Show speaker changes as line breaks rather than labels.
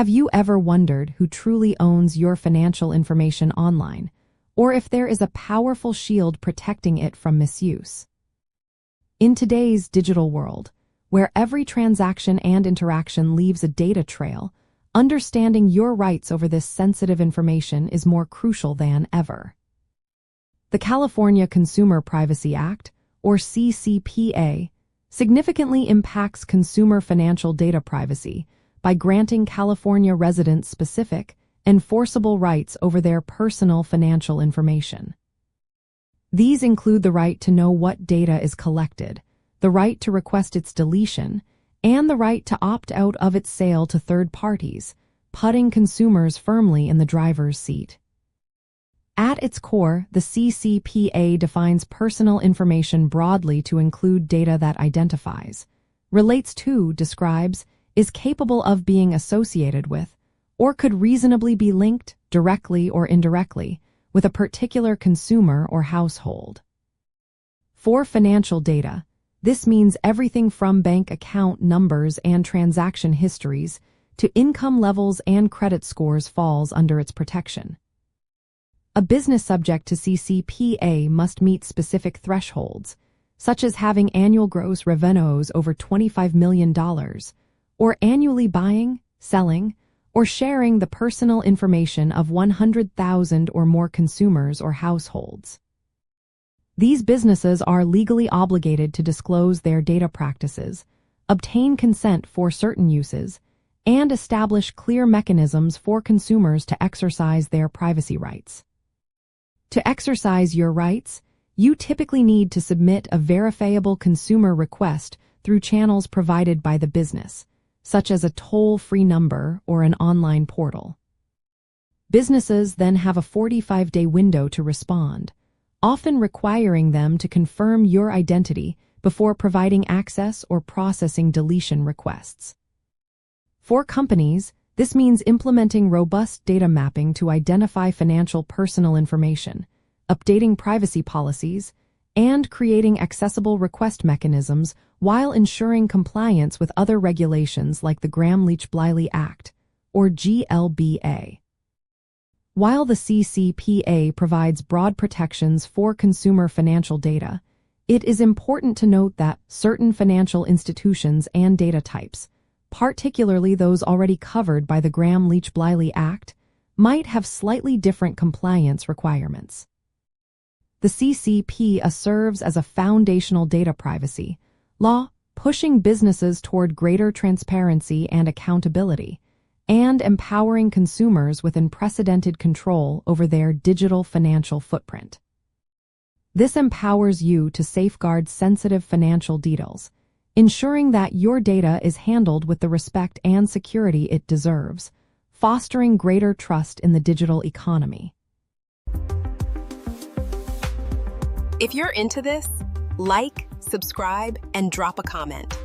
Have you ever wondered who truly owns your financial information online, or if there is a powerful shield protecting it from misuse? In today's digital world, where every transaction and interaction leaves a data trail, understanding your rights over this sensitive information is more crucial than ever. The California Consumer Privacy Act, or CCPA, significantly impacts consumer financial data privacy by granting California residents specific, enforceable rights over their personal financial information. These include the right to know what data is collected, the right to request its deletion, and the right to opt out of its sale to third parties, putting consumers firmly in the driver's seat. At its core, the CCPA defines personal information broadly to include data that identifies, relates to, describes, is capable of being associated with, or could reasonably be linked, directly or indirectly, with a particular consumer or household. For financial data, this means everything from bank account numbers and transaction histories to income levels and credit scores falls under its protection. A business subject to CCPA must meet specific thresholds, such as having annual gross revenues over $25 million, or annually buying, selling, or sharing the personal information of 100,000 or more consumers or households. These businesses are legally obligated to disclose their data practices, obtain consent for certain uses, and establish clear mechanisms for consumers to exercise their privacy rights. To exercise your rights, you typically need to submit a verifiable consumer request through channels provided by the business, such as a toll-free number or an online portal. Businesses then have a 45-day window to respond, often requiring them to confirm your identity before providing access or processing deletion requests. For companies, this means implementing robust data mapping to identify financial personal information, updating privacy policies, and creating accessible request mechanisms while ensuring compliance with other regulations like the Gramm-Leach-Bliley Act, or GLBA. While the CCPA provides broad protections for consumer financial data, it is important to note that certain financial institutions and data types, particularly those already covered by the Gramm-Leach-Bliley Act, might have slightly different compliance requirements. The CCPA serves as a foundational data privacy law, pushing businesses toward greater transparency and accountability, and empowering consumers with unprecedented control over their digital financial footprint. This empowers you to safeguard sensitive financial details, ensuring that your data is handled with the respect and security it deserves, fostering greater trust in the digital economy.
If you're into this, like, subscribe, and drop a comment.